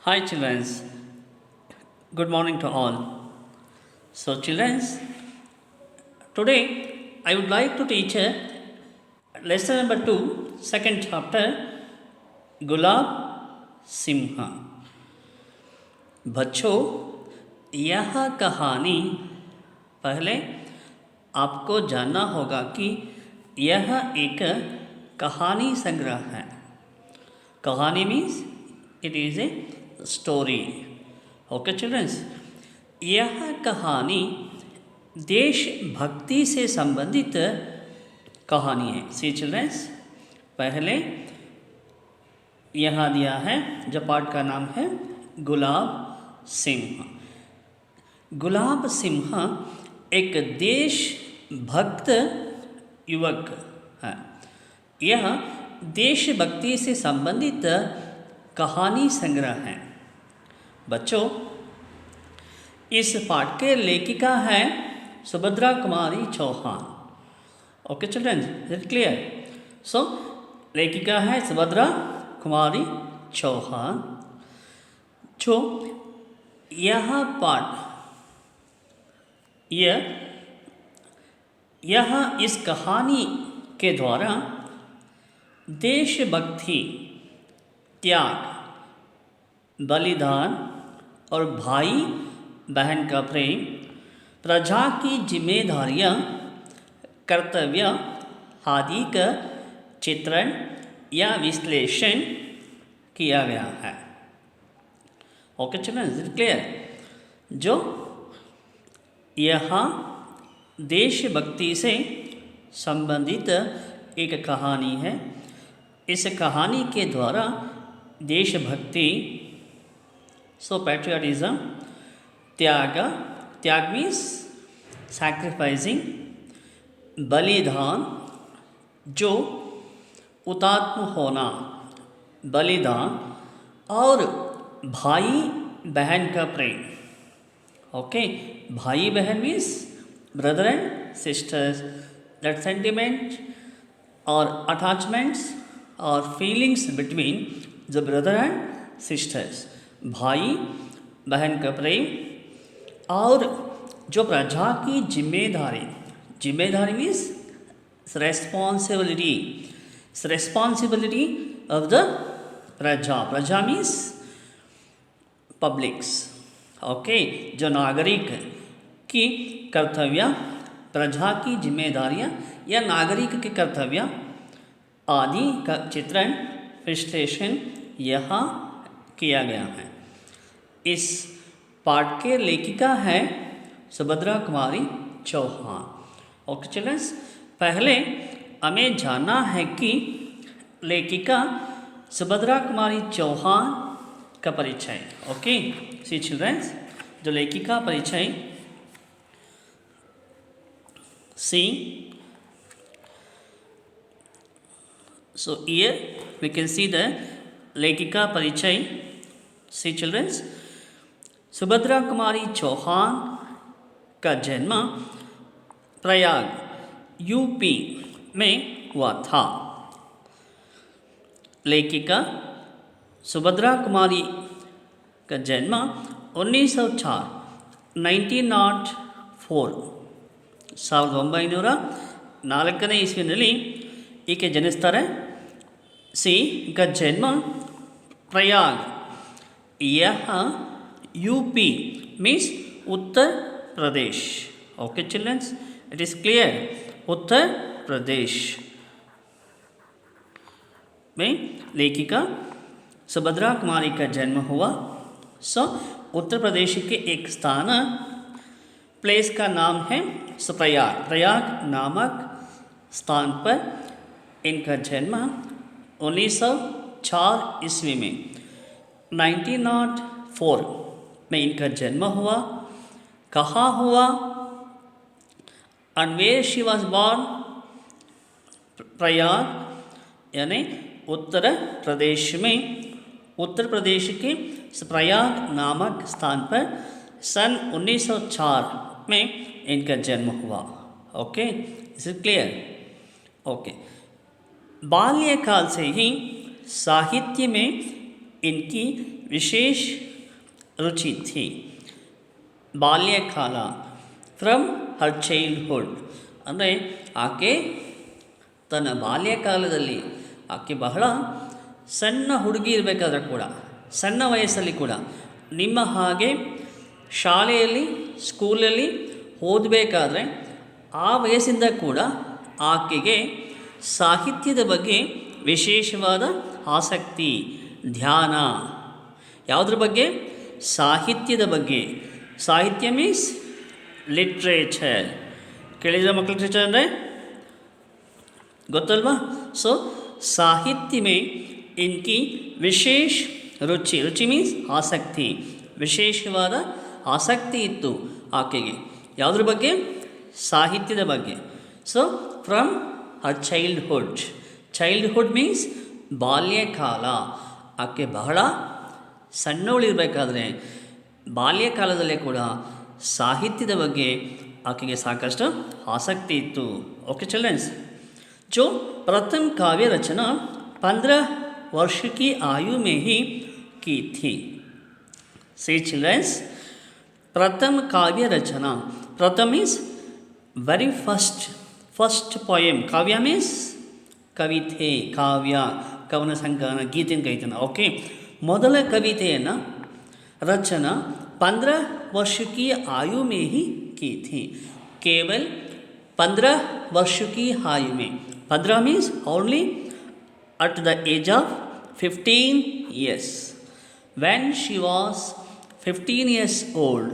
Hi, children. Good morning to all. So, children, today I would like to teach a lesson number 2, second chapter, Gulab Simha. बच्चों, यह कहानी पहले आपको जानना होगा कि यह एक कहानी संग्रह है. कहानी means it is a story. Okay childrens, यह कहानी देशभक्ति से संबंधित कहानी है. सी चिल्ड्रंस, पहले यहाँ दिया है जो पाठ का नाम है गुलाब सिंह. गुलाब सिंह एक देशभक्त युवक है. यह देशभक्ति से संबंधित कहानी संग्रह है. बच्चों, इस पाठ के लेखिका है Subhadra Kumari Chauhan. Okay children, is it clear? So लेखिका है सुभद्रा कुमारी चौहान. जो यह पाठ यह इस कहानी के द्वारा देशभक्ति, त्याग, बलिदान और भाई बहन का प्रेम, प्रजा की जिम्मेदारियां, कर्तव्य आदि का चित्रण या विश्लेषण किया गया है. Okay children, is it clear? जो यहाँ देशभक्ति से संबंधित एक कहानी है. इस कहानी के द्वारा देशभक्ति, सो पैट्रियटिज्म, त्याग मीन्स सैक्रिफाइसिंग, बलिदान जो हुतात्मा होना, बलिदान, और भाई बहन का प्रेम. ओके, भाई बहन means brother and sisters, that sentiment और अटैचमेंट्स और feelings between the brother and sisters. भाई बहन का प्रेम और जो प्रजा की जिम्मेदारी मीन्स रेस्पॉन्सिबिलिटी ऑफ द प्रजा मीन्स पब्लिक्स. ओके, जो नागरिक की कर्तव्य, प्रजा की जिम्मेदारियां या नागरिक के कर्तव्य आदि का चित्रण, विश्लेषण यहाँ किया गया है. इस पाठ के लेखिका है सुभद्रा कुमारी चौहान. ओके चिल्ड्रंस, पहले हमें जानना है कि लेखिका सुभद्रा कुमारी चौहान का परिचय. ओके सी चिल्ड्रंस, जो लेखिका परिचय सी. So here we can see the लेखिका परिचय. सी चिल्ड्रंस, सुभद्रा कुमारी चौहान का जन्म प्रयाग यूपी में हुआ था. लेखिका सुभद्रा कुमारी का जन्म 1904 ಇಸ್ವಿನಲ್ಲಿ ಈಕೆ ಜನಿಸ್ತಾರೆ. ಸಿ का जन्म प्रयाग, यह UP means Uttar Pradesh. Okay childrens, it is clear? Uttar Pradesh में लेखिका सुभद्रा कुमारी का जन्म हुआ. सो उत्तर प्रदेश के एक स्थान, प्लेस का नाम है प्रयाग नामक स्थान पर इनका जन्म 1904 ईस्वी में 1904 में इनका जन्म हुआ. कहाँ हुआ? And where she was born? Prayag यानी उत्तर प्रदेश में, उत्तर प्रदेश के प्रयाग नामक स्थान पर सन 1904 में इनका जन्म हुआ. Okay, is it clear? Okay, बाल्यकाल से ही साहित्य में इनकी विशेष रुचि थी. ಬಾಲ್ಯಕಾಲ ಫ್ರಮ್ ಹರ್ ಚೈಲ್ಡ್ಹುಡ್ ಅಂದರೆ ಆಕೆ ತನ್ನ ಬಾಲ್ಯಕಾಲದಲ್ಲಿ ಆಕೆ ಬಹಳ ಸಣ್ಣ ಹುಡುಗಿ ಇರಬೇಕಾದ್ರೆ ಕೂಡ, ಸಣ್ಣ ವಯಸ್ಸಲ್ಲಿ ಕೂಡ ನಿಮ್ಮ ಹಾಗೆ ಶಾಲೆಯಲ್ಲಿ ಸ್ಕೂಲಲ್ಲಿ ಓದಬೇಕಾದ್ರೆ ಆ ವಯಸ್ಸಿಂದ ಕೂಡ ಆಕೆಗೆ ಸಾಹಿತ್ಯದ ಬಗ್ಗೆ ವಿಶೇಷವಾದ ಆಸಕ್ತಿ, ಧ್ಯಾನ. ಯಾವುದ್ರ ಬಗ್ಗೆ? ಸಾಹಿತ್ಯದ ಬಗ್ಗೆ. ಸಾಹಿತ್ಯ ಮೀನ್ಸ್ ಲಿಟ್ರೇಚರ್. ಕೇಳಿದ್ರೆ ಮಕ್ಕಳು ಲಿಟ್ರೇಚರ್ ಅಂದರೆ ಗೊತ್ತಲ್ವಾ? ಸೊ ಸಾಹಿತ್ಯ ಮೇ ಇನ್ಕಿ ವಿಶೇಷ ರುಚಿ. ರುಚಿ ಮೀನ್ಸ್ ಆಸಕ್ತಿ. ವಿಶೇಷವಾದ ಆಸಕ್ತಿ ಇತ್ತು ಆಕೆಗೆ. ಯಾವುದ್ರ ಬಗ್ಗೆ? ಸಾಹಿತ್ಯದ ಬಗ್ಗೆ. So from her childhood. Childhood means ಬಾಲ್ಯಕಾಲ. ಆಕೆ ಬಹಳ ಸಣ್ಣವಳಿರಬೇಕಾದ್ರೆ ಬಾಲ್ಯಕಾಲದಲ್ಲೇ ಕೂಡ ಸಾಹಿತ್ಯದ ಬಗ್ಗೆ ಆಕೆಗೆ ಸಾಕಷ್ಟು ಆಸಕ್ತಿ ಇತ್ತು. ಓಕೆ ಚಿಲ್ಡ್ರನ್ಸ್, जो प्रथम काव्य रचना 15 वर्ष की आयु में ही की थी. See childrens, प्रथम काव्य रचना. प्रथम means very first poem. काव्य means ಕವಿತೆ, ಕಾವ್ಯ, ಕವನ ಸಂಕಲನ, ಗೀತೆನ ಕೈತನ. ಓಕೆ, ಮೊದಲ ಕವಿತೆಯನ್ನು रचना 15 वर्ष की आयु में ही की थी. केवल 15 वर्ष की आयु में. 15 means only at the age of 15 years. When she was 15 years old,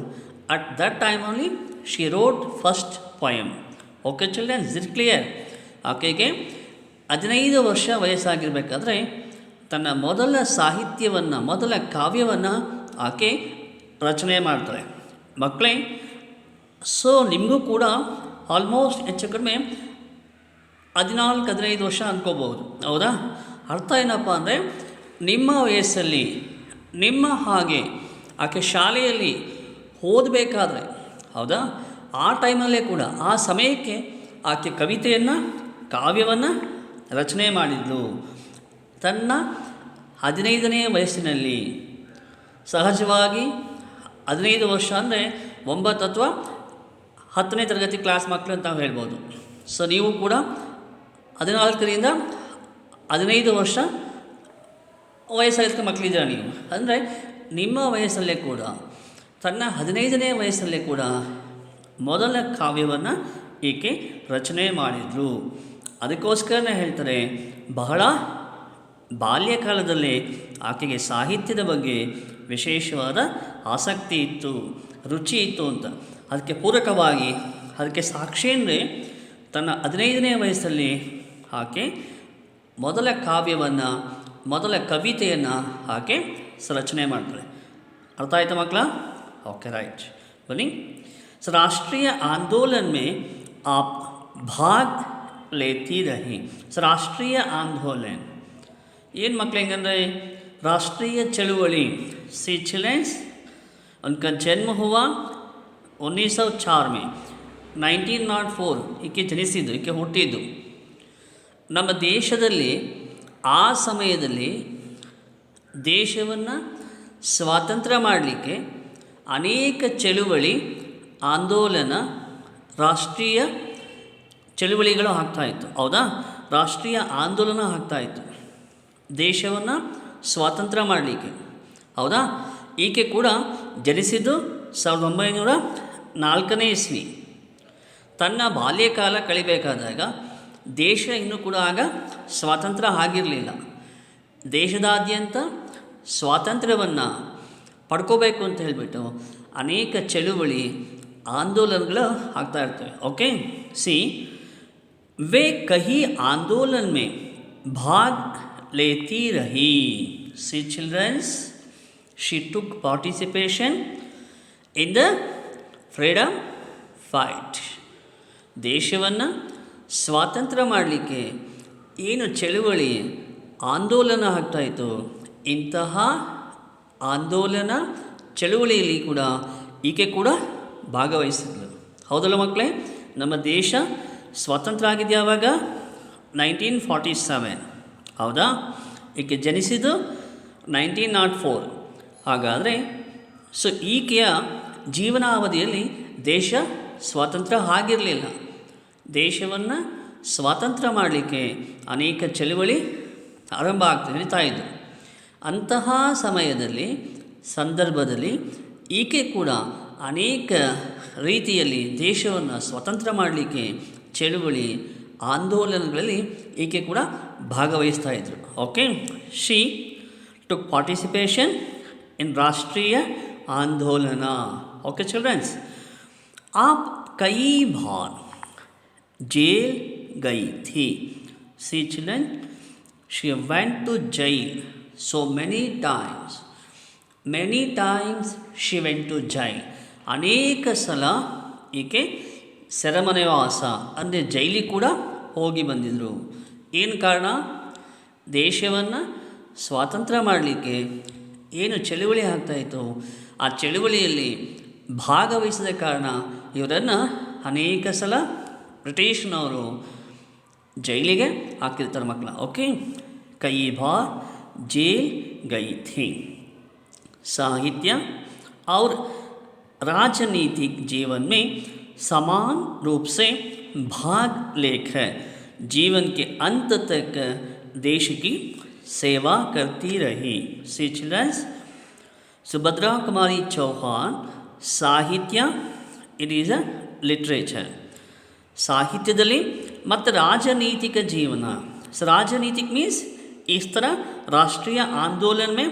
at that time only she wrote first poem. Okay children, is it clear? ಆಕೆಗೆ 15 ವರ್ಷ ವಯಸ್ಸಾಗಿರಬೇಕಾದ್ರೆ ತನ್ನ ಮೊದಲ ಸಾಹಿತ್ಯವನ್ನು, ಮೊದಲ ಕಾವ್ಯವನ್ನು ಆಕೆ ರಚನೆ ಮಾಡ್ತಾರೆ. ಮಕ್ಕಳೇ, ಸೊ ನಿಮಗೂ ಕೂಡ ಆಲ್ಮೋಸ್ಟ್ ಹೆಚ್ಚು ಕಡಿಮೆ 14-15 ವರ್ಷ ಅಂದ್ಕೋಬೋದು, ಹೌದಾ? ಅರ್ಥ ಏನಪ್ಪ ಅಂದರೆ, ನಿಮ್ಮ ವಯಸ್ಸಲ್ಲಿ ನಿಮ್ಮ ಹಾಗೆ ಆಕೆ ಶಾಲೆಯಲ್ಲಿ ಓದಬೇಕಾದ್ರೆ, ಹೌದಾ, ಆ ಟೈಮಲ್ಲೇ ಕೂಡ ಆ ಸಮಯಕ್ಕೆ ಆಕೆ ಕವಿತೆಯನ್ನು, ಕಾವ್ಯವನ್ನು ರಚನೆ ಮಾಡಿದ್ಲು. ತನ್ನ 15ನೇ ವಯಸ್ಸಿನಲ್ಲಿ. ಸಹಜವಾಗಿ 15 ವರ್ಷ ಅಂದರೆ 9 ಅಥವಾ 10ನೇ ತರಗತಿ ಕ್ಲಾಸ್ ಮಕ್ಕಳು ಅಂತ ನಾವು ಹೇಳ್ಬೋದು. ಸೊ ನೀವು ಕೂಡ 14ರಿಂದ 15 ವರ್ಷ ವಯಸ್ಸಾಗಿದ್ದ ಮಕ್ಕಳಿದ್ದೀರ ನೀವು. ಅಂದರೆ ನಿಮ್ಮ ವಯಸ್ಸಲ್ಲೇ ಕೂಡ, ತನ್ನ 15ನೇ ವಯಸ್ಸಲ್ಲೇ ಕೂಡ ಮೊದಲ ಕಾವ್ಯವನ್ನು ಈಕೆ ರಚನೆ ಮಾಡಿದ್ರು. ಅದಕ್ಕೋಸ್ಕರನೇ ಹೇಳ್ತಾರೆ, ಬಹಳ ಬಾಲ್ಯಕಾಲದಲ್ಲೇ ಆಕೆಗೆ ಸಾಹಿತ್ಯದ ಬಗ್ಗೆ ವಿಶೇಷವಾದ ಆಸಕ್ತಿ ಇತ್ತು, ರುಚಿ ಇತ್ತು ಅಂತ. ಅದಕ್ಕೆ ಪೂರಕವಾಗಿ, ಅದಕ್ಕೆ ಸಾಕ್ಷಿ ಅಂದರೆ ತನ್ನ 15ನೇ ವಯಸ್ಸಲ್ಲಿ ಆಕೆ ಮೊದಲ ಕಾವ್ಯವನ್ನು, ಮೊದಲ ಕವಿತೆಯನ್ನು ಆಕೆ ರಚನೆ ಮಾಡ್ತಾರೆ. ಅರ್ಥ ಆಯ್ತಾ ಮಕ್ಕಳ? Okay, right. ಬನ್ನಿ. ಸೊ ರಾಷ್ಟ್ರೀಯ ಆಂದೋಲನ ಮೇ ಆಪ್ ಭಾಗ್ ಲೇತಿ ರಹಿ. ಸೊ ರಾಷ್ಟ್ರೀಯ ಆಂದೋಲನ ಏನು ಮಕ್ಕಳು? ಹೆಂಗಂದರೆ राष्ट्रीय चळवळी. सी चिल्ड्रंस, उनका जन्म हुआ 1904 में. 1904 ಈಕೆ ಜನಿಸಿದ್ದು, ಈಕೆ ಹುಟ್ಟಿದ್ದು. ನಮ್ಮ ದೇಶದಲ್ಲಿ ಆ ಸಮಯದಲ್ಲಿ ದೇಶವನ್ನು ಸ್ವಾತಂತ್ರ್ಯ ಮಾಡಲಿಕ್ಕೆ ಅನೇಕ ಚಳುವಳಿ, ಆಂದೋಲನ, ರಾಷ್ಟ್ರೀಯ ಚಳುವಳಿಗಳು ಆಗ್ತಾಯಿತ್ತು, ಹೌದಾ? ರಾಷ್ಟ್ರೀಯ ಆಂದೋಲನ ಆಗ್ತಾಯಿತ್ತು ದೇಶವನ್ನು ಸ್ವಾತಂತ್ರ್ಯ ಮಾಡಲಿಕ್ಕೆ, ಹೌದಾ? ಈಕೆ ಕೂಡ ಜನಿಸಿದ್ದು 1904ನೇ ಇಸ್ವಿ. ತನ್ನ ಬಾಲ್ಯಕಾಲ ಕಳಿಬೇಕಾದಾಗ ದೇಶ ಇನ್ನೂ ಕೂಡ ಆಗ ಸ್ವಾತಂತ್ರ್ಯ ಆಗಿರಲಿಲ್ಲ. ದೇಶದಾದ್ಯಂತ ಸ್ವಾತಂತ್ರ್ಯವನ್ನು ಪಡ್ಕೋಬೇಕು ಅಂತ ಹೇಳಿಬಿಟ್ಟು ಅನೇಕ ಚಳುವಳಿ, ಆಂದೋಲನಗಳು ಆಗ್ತಾ ಇರ್ತವೆ. ಓಕೆ, ಸಿ वे कई आंदोलन में भाग लेती रही. See childrens, she took participation in the freedom fight. ದೇಶವನ್ನು ಸ್ವಾತಂತ್ರ್ಯ ಮಾಡಲಿಕ್ಕೆ ಏನು ಚಳುವಳಿ, ಆಂದೋಲನ ಆಗ್ತಾಯಿತ್ತು, ಇಂತಹ ಆಂದೋಲನ ಚಳುವಳಿಯಲ್ಲಿ ಕೂಡ ಈಕೆ ಕೂಡ ಭಾಗವಹಿಸಿದ್ಲು. ಹೌದಲ್ಲ ಮಕ್ಕಳೇ? ನಮ್ಮ ದೇಶ ಸ್ವಾತಂತ್ರ್ಯ ಆಗಿದ್ದು ಯಾವಾಗ? 1947, ಹೌದಾ? ಈಕೆ ಜನಿಸಿದ್ದು 1904. ಹಾಗಾದರೆ ಸೊ ಈಕೆಯ ಜೀವನಾವಧಿಯಲ್ಲಿ ದೇಶ ಸ್ವಾತಂತ್ರ್ಯ ಆಗಿರಲಿಲ್ಲ. ದೇಶವನ್ನು ಸ್ವಾತಂತ್ರ್ಯ ಮಾಡಲಿಕ್ಕೆ ಅನೇಕ ಚಳುವಳಿ ಆರಂಭ ನಡೀತಾ ಇದ್ದು, ಅಂತಹ ಸಮಯದಲ್ಲಿ ಸಂದರ್ಭದಲ್ಲಿ ಈಕೆ ಕೂಡ ಅನೇಕ ರೀತಿಯಲ್ಲಿ ದೇಶವನ್ನು ಸ್ವತಂತ್ರ ಮಾಡಲಿಕ್ಕೆ ಚಳುವಳಿ ಆಂದೋಲನಗಳಲ್ಲಿ ಈಕೆ ಕೂಡ ಭಾಗವಹಿಸ್ತಾ ಇದ್ದರು. Okay, she took participation in ರಾಷ್ಟ್ರೀಯ आंदोलन. ओके चिल्ड्रंस, आप कई बार जेल गई थी. See children, she went to jail so many times. Many times she went to jail. ಅನೇಕ ಸಲ ಈಕೆ ಸೆರೆಮನೆವಾಸ ಅಂದರೆ ಜೈಲಿಗೆ ಕೂಡ ಹೋಗಿ ಬಂದಿದ್ದರು. ಏನು ಕಾರಣ? ದೇಶವನ್ನು ಸ್ವಾತಂತ್ರ್ಯ ಮಾಡಲಿಕ್ಕೆ ಏನು ಚಳುವಳಿ ಆಗ್ತಾಯಿತ್ತು, ಆ ಚಳುವಳಿಯಲ್ಲಿ ಭಾಗವಹಿಸಿದ ಕಾರಣ ಇವರನ್ನು ಅನೇಕ ಸಲ ಬ್ರಿಟಿಷ್ನವರು ಜೈಲಿಗೆ ಹಾಕಿರ್ತಾರೆ ಮಕ್ಕಳ. ಓಕೆ, ಕೈ ಬಾರ್ जेल गई थी. साहित्य और राजनीतिक जीवन में समान रूप से भाग लेकर जीवन के अंत तक देश की सेवा करती रही. सी चिल्ड्रंस, सुभद्रा कुमारी चौहान ಸಾಹಿತ್ಯ, ಇಟ್ ಈಸ್ ಅ ಲಿಟ್ರೇಚರ್. ಸಾಹಿತ್ಯದಲ್ಲಿ ಮತ್ತು ರಾಜನೀತಿಕ ಜೀವನ. राजनीतिक मीन्स इस तरह राष्ट्रीय आंदोलन में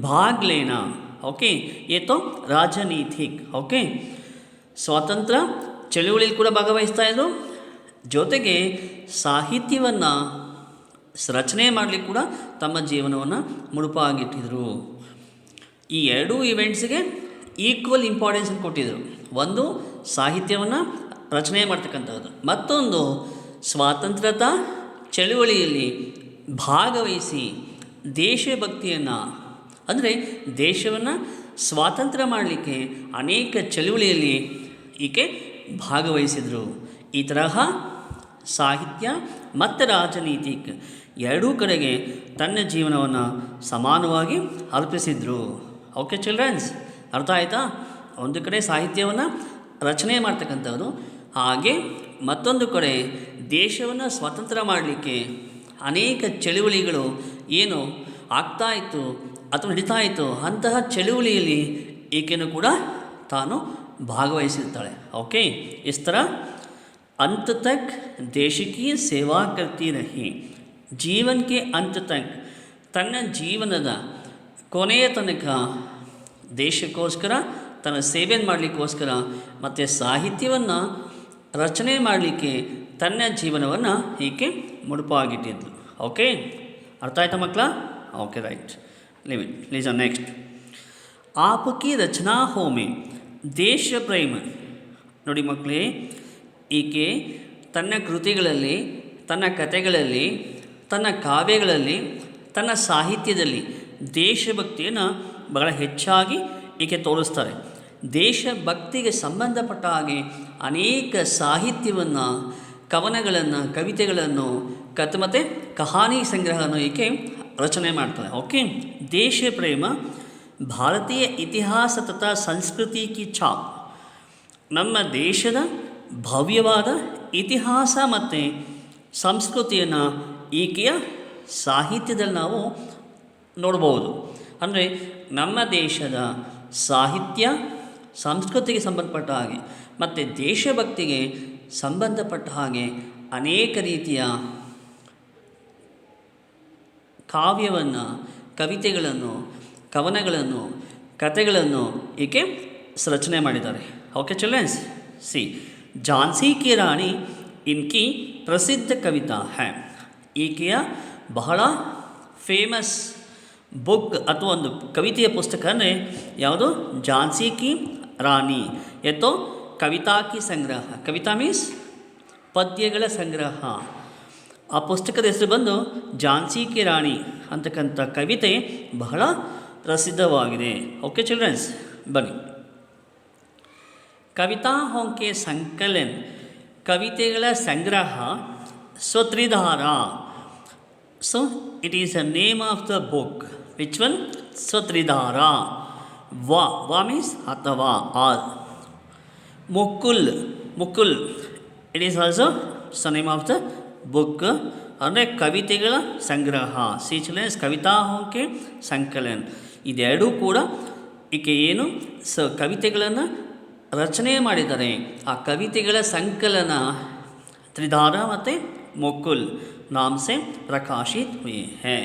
भाग लेना. ओके, ये तो राजनीतिक. ओके, ಸ್ವಾತಂತ್ರ್ಯ ಚಳುವಳಿಯಲ್ಲಿ ಕೂಡ ಭಾಗವಹಿಸ್ತಾ ಇದ್ದರು, ಜೊತೆಗೆ ಸಾಹಿತ್ಯವನ್ನು ರಚನೆ ಮಾಡಲಿಕ್ಕೆ ಕೂಡ ತಮ್ಮ ಜೀವನವನ್ನು ಮುಡುಪಾಗಿಟ್ಟಿದ್ರು. ಈ ಎರಡೂ ಇವೆಂಟ್ಸ್ಗೆ ಈಕ್ವಲ್ ಇಂಪಾರ್ಟೆನ್ಸನ್ನು ಕೊಟ್ಟಿದ್ದರು. ಒಂದು ಸಾಹಿತ್ಯವನ್ನು ರಚನೆ ಮಾಡ್ತಕ್ಕಂಥದ್ದು, ಮತ್ತೊಂದು ಸ್ವಾತಂತ್ರ್ಯತಾ ಚಳುವಳಿಯಲ್ಲಿ ಭಾಗವಹಿಸಿ ದೇಶಭಕ್ತಿಯನ್ನು, ಅಂದರೆ ದೇಶವನ್ನು ಸ್ವಾತಂತ್ರ್ಯ ಮಾಡಲಿಕ್ಕೆ ಅನೇಕ ಚಳುವಳಿಯಲ್ಲಿ ಈಕೆ ಭಾಗವಹಿಸಿದರು. ಈ ತರಹ ಸಾಹಿತ್ಯ ಮತ್ತು ರಾಜನೀತಿಕ್ ಎರಡೂ ಕಡೆಗೆ ತನ್ನ ಜೀವನವನ್ನು ಸಮಾನವಾಗಿ ಅರ್ಪಿಸಿದರು. ಓಕೆ ಚಿಲ್ಡ್ರನ್ಸ್, ಅರ್ಥ ಆಯಿತಾ? ಒಂದು ಕಡೆ ಸಾಹಿತ್ಯವನ್ನು ರಚನೆ ಮಾಡ್ತಕ್ಕಂಥದ್ದು, ಹಾಗೆ ಮತ್ತೊಂದು ಕಡೆ ದೇಶವನ್ನು ಸ್ವತಂತ್ರ ಮಾಡಲಿಕ್ಕೆ ಅನೇಕ ಚಳುವಳಿಗಳು ಏನು ಆಗ್ತಾಯಿತ್ತು ಅಥವಾ ನಡೀತಾ ಇತ್ತು, ಅಂತಹ ಚಳುವಳಿಯಲ್ಲಿ ಈಕೆಯೂ ಕೂಡ ತಾನು ಭಾಗವಹಿಸಿರ್ತಾಳೆ. ಓಕೆ, ಇಸ್ ಥರ अंत तक देश की सेवा करती रही. जीवन के अंत तक ತನ್ನ ಜೀವನದ ಕೊನೆಯ ತನಕ ದೇಶಕ್ಕೋಸ್ಕರ ತನ್ನ ಸೇವೆಯನ್ನು ಮಾಡಲಿಕ್ಕೋಸ್ಕರ ಮತ್ತು ಸಾಹಿತ್ಯವನ್ನು ರಚನೆ ಮಾಡಲಿಕ್ಕೆ ತನ್ನ ಜೀವನವನ್ನು ಈಕೆ ಮುಡುಪಾಗಿಟ್ಟಿದ್ಲು. ಓಕೆ, ಅರ್ಥ ಆಯ್ತಾ ಮಕ್ಕಳ? Okay, right. Listen next. ಆಪಕಿ ರಚನಾ ಹೋಮೆ ದೇಶ ಪ್ರೇಮ. ನೋಡಿ ಮಕ್ಕಳೇ, ಈಕೆ ತನ್ನ ಕೃತಿಗಳಲ್ಲಿ, ತನ್ನ ಕಥೆಗಳಲ್ಲಿ, ತನ್ನ ಕಾವ್ಯಗಳಲ್ಲಿ, ತನ್ನ ಸಾಹಿತ್ಯದಲ್ಲಿ ದೇಶಭಕ್ತಿಯನ್ನು ಬಹಳ ಹೆಚ್ಚಾಗಿ ಈಕೆ ತೋರಿಸ್ತಾರೆ. ದೇಶಭಕ್ತಿಗೆ ಸಂಬಂಧಪಟ್ಟ ಹಾಗೆ ಅನೇಕ ಸಾಹಿತ್ಯವನ್ನು, ಕವನಗಳನ್ನು, ಕವಿತೆಗಳನ್ನು, ಮತ್ತು ಕಹಾನಿ ಸಂಗ್ರಹವನ್ನು ಈಕೆ ರಚನೆ ಮಾಡ್ತಾಳೆ. ಓಕೆ, ದೇಶ ಪ್ರೇಮ ಭಾರತೀಯ ಇತಿಹಾಸ ತಥಾ ಸಂಸ್ಕೃತಿ ಕಿ ಛಾಪ್. ನಮ್ಮ ದೇಶದ ಭವ್ಯವಾದ ಇತಿಹಾಸ ಮತ್ತು ಸಂಸ್ಕೃತಿಯನ್ನು ಈಕೆಯ ಸಾಹಿತ್ಯದಲ್ಲಿ ನಾವು ನೋಡ್ಬೋದು. ಅಂದರೆ ನಮ್ಮ ದೇಶದ ಸಾಹಿತ್ಯ ಸಂಸ್ಕೃತಿಗೆ ಸಂಬಂಧಪಟ್ಟ ಹಾಗೆ ಮತ್ತು ದೇಶಭಕ್ತಿಗೆ ಸಂಬಂಧಪಟ್ಟ ಹಾಗೆ ಅನೇಕ ರೀತಿಯ ಕಾವ್ಯವನ್ನು, ಕವಿತೆಗಳನ್ನು, ಕವನಗಳನ್ನು, ಕಥೆಗಳನ್ನು ಈಕೆ ರಚನೆ ಮಾಡಿದ್ದಾರೆ. ಓಕೆ ಚಿಲ್ಡ್ರನ್ಸ್, ಸಿ झांसी की रानी इनकी प्रसिद्ध कविता है. ಈಕೆಯ ಬಹಳ ಫೇಮಸ್ ಬುಕ್ ಅಥವಾ ಒಂದು ಕವಿತೆಯ ಪುಸ್ತಕ ಅಂದರೆ ಯಾವುದು? ಝಾನ್ಸಿ ಕಿ ರಾಣಿ. ಎತ್ತೋ ಕವಿತಾ ಕಿ ಸಂಗ್ರಹ. ಕವಿತಾ ಮೀನ್ಸ್ ಪದ್ಯಗಳ ಸಂಗ್ರಹ. ಆ ಪುಸ್ತಕದ ಹೆಸರು ಬಂದು ಝಾನ್ಸಿ ಕಿ ರಾಣಿ ಅಂತಕ್ಕಂಥ ಕವಿತೆ ಬಹಳ ಪ್ರಸಿದ್ಧವಾಗಿದೆ. ಓಕೆ ಚಿಲ್ಡ್ರನ್ಸ್, ಬನ್ನಿ. ಕವಿತಾओं के संकलन, ಕವಿತೆಗಳ ಸಂಗ್ರಹ ಸ್ವತ್ರಿಧಾರ. So it is a name of the book. Which one? So Tridhara. Va means Atava or Mukul. It is also the name of the book. ಅಂದರೆ ಕವಿತೆಗಳ ಸಂಗ್ರಹ. ಸಿ ಚಿಲ್ಡ್ರನ್ಸ್ ಕವಿತಾ ಹೋಂಕೆ ಸಂಕಲನ್. ಇದೆರಡೂ ಕೂಡ ಈಕೆ ಏನು ಕವಿತೆಗಳನ್ನು ರಚನೆ ಮಾಡಿದ್ದಾರೆ. ಆ ಕವಿತೆಗಳ ಸಂಕಲನ ತ್ರಿಧಾರ ಮತ್ತು ಮುಕುಲ್ नाम से प्रकाशित हुए हैं.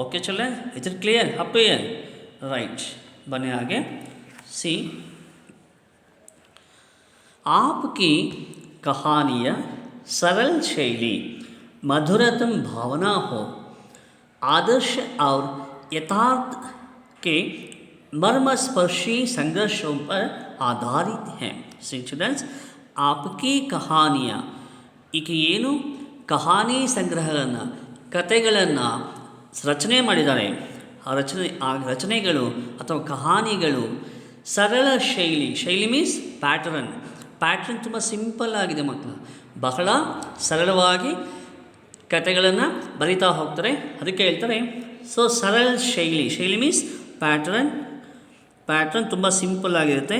ओके चले, is it clear? Up here right. बने आगे. सी आपकी कहानियाँ सरल शैली, मधुरतम भावना हो, आदर्श और यथार्थ के मर्मस्पर्शी संघर्षों पर आधारित हैं. सी चिल्ड्रन्स, आपकी कहानियाँ ಈಕೆ ಏನು ಕಹಾನಿ ಸಂಗ್ರಹಗಳನ್ನು ಕತೆಗಳನ್ನು ರಚನೆ ಮಾಡಿದ್ದಾರೆ. ಆ ರಚನೆಗಳು ಅಥವಾ ಕಹಾನಿಗಳು ಸರಳ ಶೈಲಿ ಮೀನ್ಸ್ ಪ್ಯಾಟ್ರನ್ ತುಂಬ ಸಿಂಪಲ್ ಆಗಿದೆ ಮಕ್ಕಳು. ಬಹಳ ಸರಳವಾಗಿ ಕತೆಗಳನ್ನು ಬರಿತಾ ಹೋಗ್ತಾರೆ. ಅದಕ್ಕೆ ಹೇಳ್ತಾರೆ ಸೊ ಸರಳ ಶೈಲಿ ಮೀನ್ಸ್ ಪ್ಯಾಟ್ರನ್ ತುಂಬ ಸಿಂಪಲ್ ಆಗಿರುತ್ತೆ.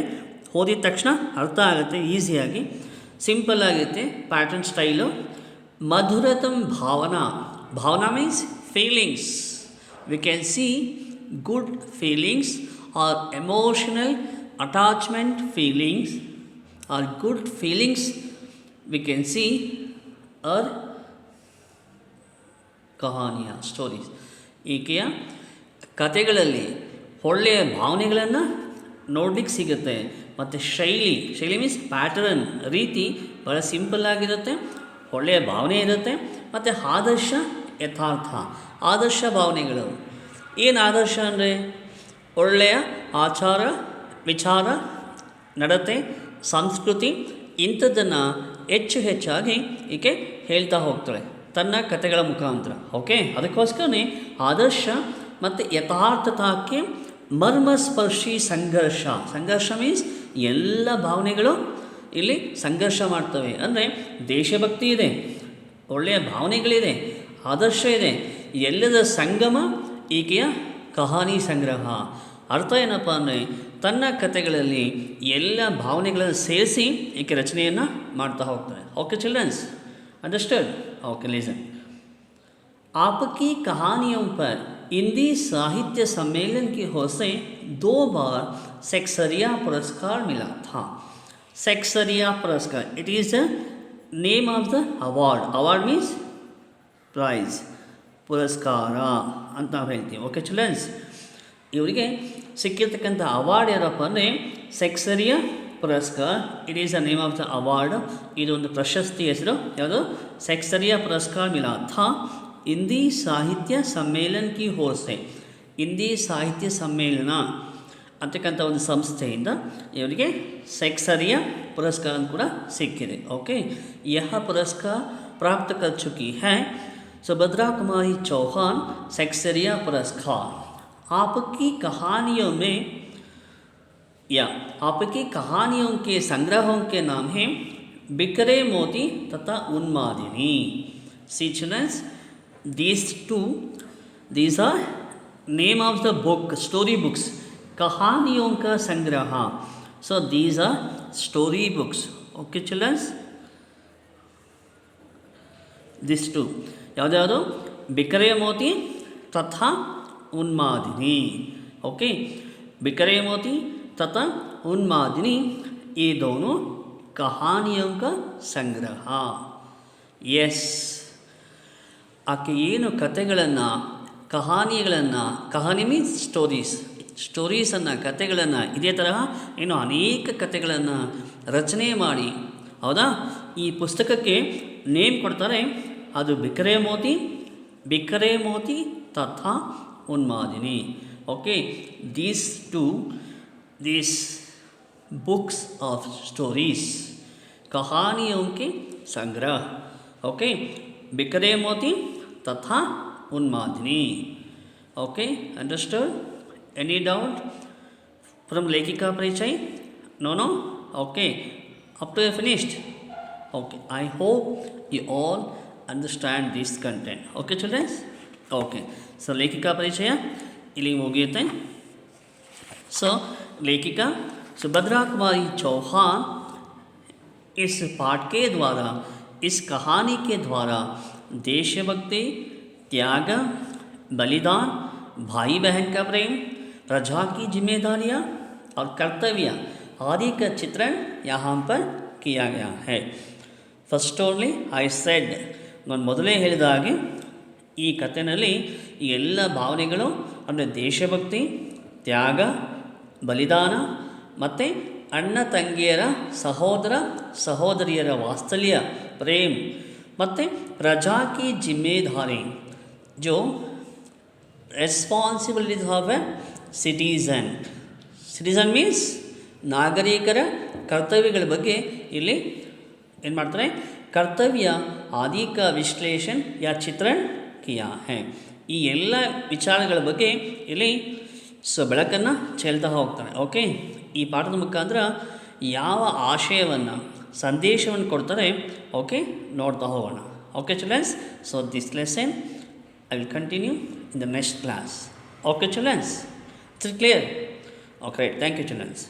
ಓದಿದ ತಕ್ಷಣ ಅರ್ಥ ಆಗುತ್ತೆ, ಈಸಿಯಾಗಿ ಸಿಂಪಲ್ ಆಗಿರುತ್ತೆ ಪ್ಯಾಟ್ರನ್ ಸ್ಟೈಲು. ಮಧುರತಮ್ ಭಾವನಾ means feelings. We can see good feelings are emotional attachment feelings are good feelings we can see are ಕಹಾನಿಯ ಸ್ಟೋರೀಸ್. ಈಕೆಯ ಕತೆಗಳಲ್ಲಿ ಒಳ್ಳೆಯ ಭಾವನೆಗಳನ್ನು ನೋಡ್ಲಿಕ್ಕೆ ಸಿಗುತ್ತೆ. ಮತ್ತು ಶೈಲಿ ಮೀನ್ಸ್ ಪ್ಯಾಟರ್ನ್ ರೀತಿ ಭಾಳ ಸಿಂಪಲ್ ಆಗಿರುತ್ತೆ, ಒಳ್ಳೆಯ ಭಾವನೆ ಇರುತ್ತೆ. ಮತ್ತು ಆದರ್ಶ ಭಾವನೆಗಳು. ಏನು ಆದರ್ಶ ಅಂದರೆ ಒಳ್ಳೆಯ ಆಚಾರ ವಿಚಾರ ನಡತೆ ಸಂಸ್ಕೃತಿ ಇಂಥದ್ದನ್ನು ಹೆಚ್ಚಾಗಿ ಈಕೆ ಹೇಳ್ತಾ ಹೋಗ್ತಾಳೆ ತನ್ನ ಕತೆಗಳ ಮುಖಾಂತರ. ಓಕೆ, ಅದಕ್ಕೋಸ್ಕರನೇ ಆದರ್ಶ ಮತ್ತು ಯಥಾರ್ಥತಾಕ್ಕೆ ಮರ್ಮಸ್ಪರ್ಶಿ ಸಂಘರ್ಷ ಮೀನ್ಸ್ ಎಲ್ಲ ಭಾವನೆಗಳು ಇಲ್ಲಿ ಸಂಘರ್ಷ ಮಾಡ್ತವೆ. ಅಂದರೆ ದೇಶಭಕ್ತಿ ಇದೆ, ಒಳ್ಳೆಯ ಭಾವನೆಗಳಿದೆ, ಆದರ್ಶ ಇದೆ, ಎಲ್ಲದ ಸಂಗಮ ಈಕೆಯ ಕಹಾನಿ ಸಂಗ್ರಹ. ಅರ್ಥ ಏನಪ್ಪ ಅಂದರೆ ತನ್ನ ಕತೆಗಳಲ್ಲಿ ಎಲ್ಲ ಭಾವನೆಗಳನ್ನು ಸೇರಿಸಿ ಈಕೆ ರಚನೆಯನ್ನು ಮಾಡ್ತಾ ಹೋಗ್ತಾರೆ. Okay children's, understood? Okay listen. आपकी कहानियों पर हिंदी साहित्य सम्मेलन की ओर से 2 बार सेक्सरिया पुरस्कार मिला था. सेक्सरिया पुरस्कार, it is the name of the award means prize, ಪುರಸ್ಕಾರ ಅಂತ ನಾವು ಹೇಳ್ತೀವಿ. ಓಕೆ ಚಿಲ್ಡ್ರನ್ಸ್, ಇವರಿಗೆ ಸಿಕ್ಕಿರ್ತಕ್ಕಂಥ ಅವಾರ್ಡ್ ಯಾರಪ್ಪ ಅಂದರೆ ಸೆಕ್ಸರಿಯ ಪುರಸ್ಕಾರ. It is the name of the award. ಇದೊಂದು ಪ್ರಶಸ್ತಿ ಹೆಸರು. ಯಾವುದು? ಸೆಕ್ಸರಿಯ ಪುರಸ್ಕಾರ ಮಿಲಾ ಥಾ ಹಿಂದಿ ಸಾಹಿತ್ಯ ಸಮ್ಮೇಳನ ಕಿ ಓರ್ ಸೆ. ಹಿಂದಿ ಸಾಹಿತ್ಯ ಸಮ್ಮೇಳನ ಅಂತಕ್ಕಂಥ ಒಂದು ಸಂಸ್ಥೆಯಿಂದ ಇವರಿಗೆ ಸೆಕ್ಸರಿಯ ಪುರಸ್ಕಾರ ಕೂಡ ಸಿಕ್ಕಿದೆ. ಓಕೆ, ಯಹ ಪುರಸ್ಕಾರ ಪ್ರಾಪ್ತ ಕರ್ ಚುಕಿ ಹೈ सुभद्रा कुमारी चौहान सेक्सरिया पुरस्कार. आपकी कहानियों के संग्रहों के नाम हैं बिखरे मोती तथा उन्मादिनी. See children, these are name of the book, story books. कहानियों का संग्रह. So these are story books. Okay children, these two. ಯಾವುದ್ಯಾವುದು? ಬಿಕರೆ Moti ತಥಾ ಉನ್ಮಾದಿನಿ. ओके, बिखरे मोती तथा उन्मादिनी ये दोनों कहानियों का संग्रह. ಎಸ್, ಆಕೆ ಏನು ಕತೆಗಳನ್ನು ಕಹಾನಿ ಮೀನ್ಸ್ ಸ್ಟೋರೀಸನ್ನು ಕತೆಗಳನ್ನು ಇದೇ ತರಹ ಏನು ಅನೇಕ ಕತೆಗಳನ್ನು ರಚನೆ ಮಾಡಿ, ಹೌದಾ, ಈ ಪುಸ್ತಕಕ್ಕೆ ನೇಮ್ ಕೊಡ್ತಾರೆ. ಅದು ಬಿಖರೆ ಮೋತಿ ತಥಾ ಉನ್ಮಾದಿನಿ. Okay, these books of stories, कहानियों के संग्रह. ओके, बिखरे मोती तथा उन्मादिनी. Okay, understood? Any doubt from लेखिका परिचय? No. Okay, up to finished? Okay, I hope you all understand this content. Okay children? Okay, so लेखिका परिचय इली मुगियुತ್ತೆ. सो लेखिका सुभद्रा कुमारी चौहान इस पाठ के द्वारा, इस कहानी के द्वारा देशभक्ति, त्याग, बलिदान, भाई बहन का प्रेम, प्रजा की जिम्मेदारियाँ और कर्तव्य आदि का चित्रण यहाँ पर किया गया है. ಫಸ್ಟ್ ಓನ್ಲಿ ಐ ಸೆಡ್, ನಾನು ಮೊದಲೇ ಹೇಳಿದ ಹಾಗೆ ಈ ಕಥೆಯಲ್ಲಿ ಈ ಎಲ್ಲ ಭಾವನೆಗಳು ಅಂದರೆ ದೇಶಭಕ್ತಿ, ತ್ಯಾಗ, ಬಲಿದಾನ ಮತ್ತು ಅಣ್ಣ ತಂಗಿಯರ, ಸಹೋದರ ಸಹೋದರಿಯರ ವಾತ್ಸಲ್ಯ, ಪ್ರೇಮ್ ಮತ್ತು ಪ್ರಜಾ ಕಿ ಜಿಮ್ಮೇದಾರಿ, ಜೋ responsibilities of a citizen. Citizen means ನಾಗರಿಕರ ಕರ್ತವ್ಯಗಳ ಬಗ್ಗೆ ಇಲ್ಲಿ ಏನು ಮಾಡ್ತಾರೆ, ಕರ್ತವ್ಯ ಆದಿ ಕಾ ವಿಶ್ಲೇಷಣೆ ಯಾ ಚಿತ್ರಣ ಕಿಯಾ ಹೈ. ಈ ಎಲ್ಲ ವಿಚಾರಗಳ ಬಗ್ಗೆ ಇಲ್ಲಿ ಬೆಳಕನ್ನು ಚೆಲ್ತಾ ಹೋಗ್ತಾನೆ. ಓಕೆ, ಈ ಪಾಠದ ಮುಖಾಂತರ ಯಾವ ಆಶಯವನ್ನು, ಸಂದೇಶವನ್ನು ಕೊಡ್ತಾರೆ, ಓಕೆ, ನೋಡ್ತಾ ಹೋಗೋಣ. Okay childrens, so this lesson I will continue in the next class. Okay childrens, it's clear? Okay, thank you children's.